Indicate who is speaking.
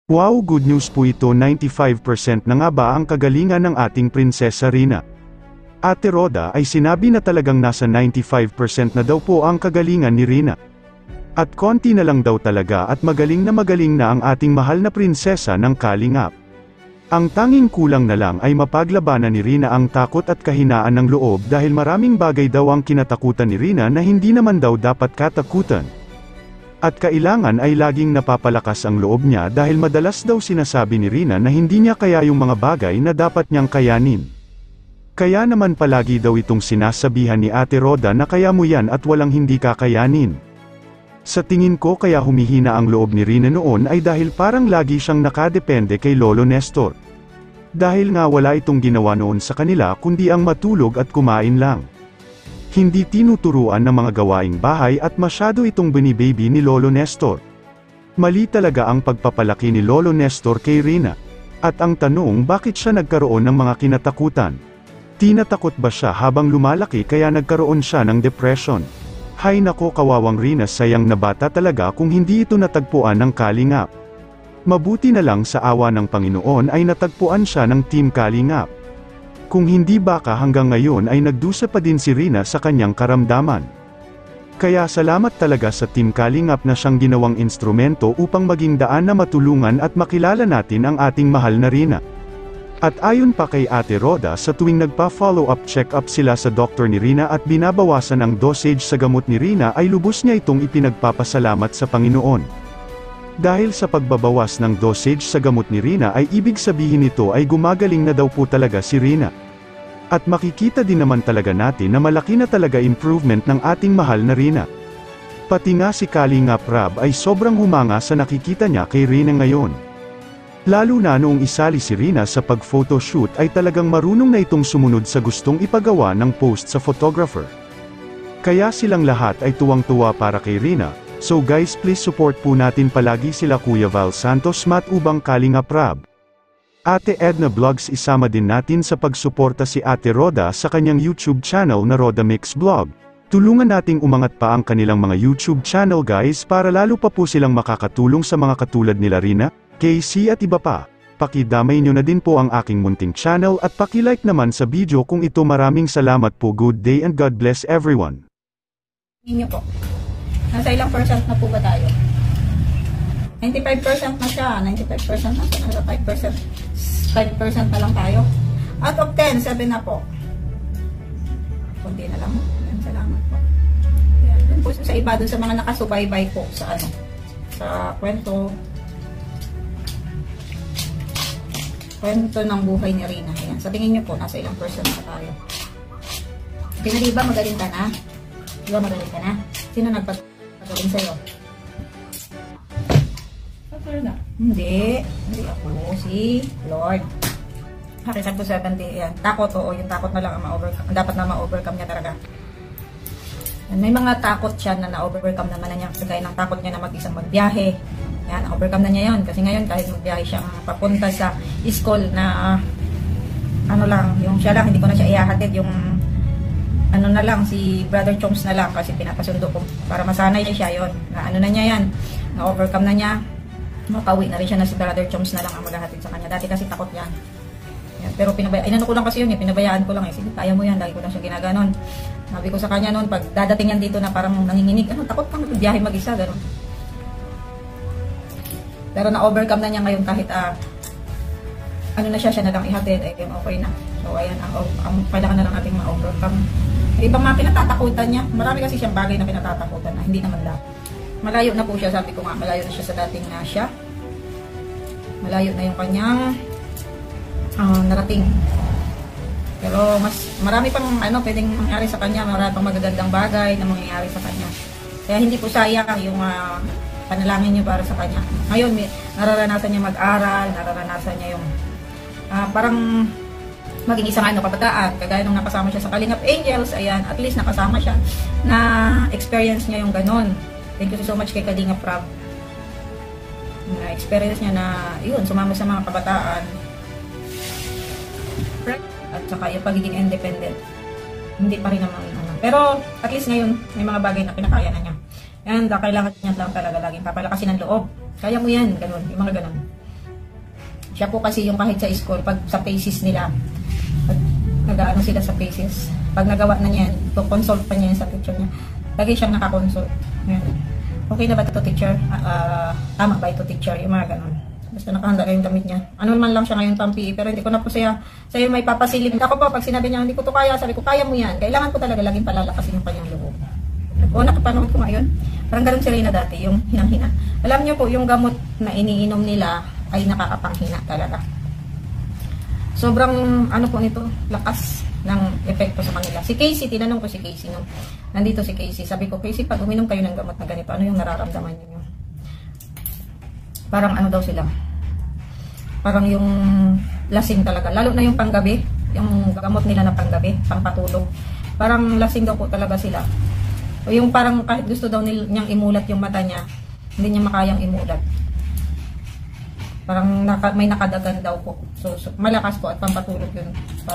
Speaker 1: Wow, good news po ito, 95% na nga ba ang kagalingan ng ating Prinsesa Rina? Ate Roda ay sinabi na talagang nasa 95% na daw po ang kagalingan ni Rina. At konti na lang daw talaga at magaling na ang ating mahal na prinsesa ng Kalingap. Ang tanging kulang na lang ay mapaglabanan ni Rina ang takot at kahinaan ng loob dahil maraming bagay daw ang kinatakutan ni Rina na hindi naman daw dapat katakutan. At kailangan ay laging napapalakas ang loob niya dahil madalas daw sinasabi ni Rina na hindi niya kaya yung mga bagay na dapat niyang kayanin. Kaya naman palagi daw itong sinasabihan ni Ate Roda na kaya mo yan at walang hindi kakayanin. Sa tingin ko kaya humihina ang loob ni Rina noon ay dahil parang lagi siyang nakadepende kay Lolo Nestor. Dahil nga wala itong ginawa noon sa kanila kundi ang matulog at kumain lang. Hindi tinuturuan ng mga gawaing bahay at masyado itong binibaby ni Lolo Nestor. Mali talaga ang pagpapalaki ni Lolo Nestor kay Rina. At ang tanong, bakit siya nagkaroon ng mga kinatakutan? Tinatakot ba siya habang lumalaki kaya nagkaroon siya ng depression? Hay nako, kawawang Rina, sayang na bata talaga kung hindi ito natagpuan ng Kalingap. Mabuti na lang sa awa ng Panginoon ay natagpuan siya ng Team Kalingap. Kung hindi baka hanggang ngayon ay nagdusa pa din si Rina sa kanyang karamdaman. Kaya salamat talaga sa Team Kalingap na siyang ginawang instrumento upang maging daan na matulungan at makilala natin ang ating mahal na Rina. At ayon pa kay Ate Roda, sa tuwing nagpa-follow-up check-up sila sa doktor ni Rina at binabawasan ang dosage sa gamot ni Rina ay lubos niya itong ipinagpapasalamat sa Panginoon. Dahil sa pagbabawas ng dosage sa gamot ni Rina ay ibig sabihin nito ay gumagaling na daw po talaga si Rina. At makikita din naman talaga natin na malaki na talaga improvement ng ating mahal na Rina. Pati nga si Kalingap Rab ay sobrang humanga sa nakikita niya kay Rina ngayon. Lalo na noong isali si Rina sa pag-photoshoot ay talagang marunong na itong sumunod sa gustong ipagawa ng post sa photographer. Kaya silang lahat ay tuwang-tuwa para kay Rina. So guys, please support po natin palagi sila Kuya Val Santos, Matt Ubang, Kalingap Rab. Ate Edna Vlogs, isama din natin sa pagsuporta si Ate Roda sa kanyang YouTube channel na Roda Mix Vlog. Tulungan nating umangat pa ang kanilang mga YouTube channel guys para lalo pa po silang makakatulong sa mga katulad nila Rina, Casey at iba pa. Pakidamay nyo na din po ang aking munting channel at pakilike naman sa video kung ito. Maraming salamat po. Good day and God bless everyone.
Speaker 2: Inyo po. Nasa ilang percent na po ba tayo? 95% na siya. 95% na siya. Nasa 5%. 5% na lang tayo. Out of 10, 7 na po. Kunti na lang. Yan, salamat po. Yan, dun po sa iba, dun sa mga nakasubaybay po sa ano, sa kwento ng buhay ni Rina. Ayan, sa tingin nyo po, nasa ilang percent na tayo. Di ba magaling ka na? Di ba magaling ka na? Sino nagpagaling sa'yo? Hindi ako, si Lord. Hakisan ko 70, yan. Takot, oo, yung takot na lang ang ma-overcome. Dapat na ma-overcome niya talaga. Yan, may mga takot siya na na-overcome naman na niya. Kagaya ng takot niya na mag-isang magbiyahe. Yan, na-overcome na niya yun. Kasi ngayon, kahit magbiyahe siya papunta sa school na ano lang, yung siya lang, hindi ko na siya ihahatid. Yung ano na lang, si Brother Choms na lang kasi pinapasundo ko para masanay siya yon. Na ano na niya yan, na-overcome na niya. Makauwi na rin siya na si Brother Choms na lang ang maghahatid sa kanya. Dati kasi takot yan. Yan, pero inano ko lang kasi yun, pinabayaan ko lang eh. Sige, kaya mo yan, lagi ko lang siya ginaganon. Sabi ko sa kanya noon, pag dadating yan dito na parang nanginginig, ano, takot kang magbiyahe mag-isa, gano'n. Pero na-overcome na niya ngayon kahit ano na siya na lang ihatid, ay okay na. So ayan, ang kailangan na lang nating ma-overcome. Ibang mga pinatatakutan niya, marami kasi siyang bagay na pinatatakutan na hindi naman dapat. Malayo na po siya, sabi ko nga, malayo na siya sa dating na siya. Malayo na yung kanyang narating. Pero mas marami pang ano pwedeng mangyari sa kanya, marami pang magagandang bagay na mangyayari sa kanya. Kaya hindi po sayang yung panalangin niyo para sa kanya. Ngayon, nararanasan niya mag-aral, nararanasan niya yung parang maging isang kabataan, kagaya nung nakasama siya sa Kalingap Angels, ayan, at least nakasama siya, na experience niya yung ganon. Thank you so much kay Kalingap Rab. Na experience niya na, yun, sumama sa mga kabataan. At saka yung pagiging independent. Hindi pa rin naman, pero at least ngayon, may mga bagay na pinakaya na niya. And kailangan niya lang talaga laging papalakasin ng loob. Kaya mo yan, ganun, yung mga ganun. Siya po kasi yung kahit sa school, pag sa paces nila, pag nag-ano sila sa paces, pag nagawa na niya, consult pa niya sa teacher niya. Lagi siyang nakakonsult. Okay na ba ito, teacher? Tama ba ito, teacher? Yung mga ganun. Basta nakahanda yung damit niya. Ano man lang siya ngayon pang PE, pero hindi ko na po sa'yo may papasilip. Ako po, pag sinabi niya, hindi ko to kaya, sabi ko, kaya mo yan. Kailangan ko talaga laging palalakasin yung kanyang loob. O, nakapanood ko ngayon. Parang ganun si Reyna dati, yung hinang-hina. Alam niyo po, yung gamot na iniinom nila ay nakakapanghina talaga. Sobrang, ano po nito, lakas ng epekto sa kanila. Si Casey, tinanong ko si Casey, no? Nandito si Casey. Sabi ko, Casey, pag uminom kayo ng gamot na ganito, ano yung nararamdaman niyo? Parang ano daw sila? Parang yung lasing talaga. Lalo na yung panggabi, yung gamot nila na panggabi, pangpatulog. Parang lasing daw po talaga sila. O yung parang kahit gusto daw niyang imulat yung mata niya, hindi niya makayang imulat. Parang may nakadagan daw po. So malakas po at pampatulog yun.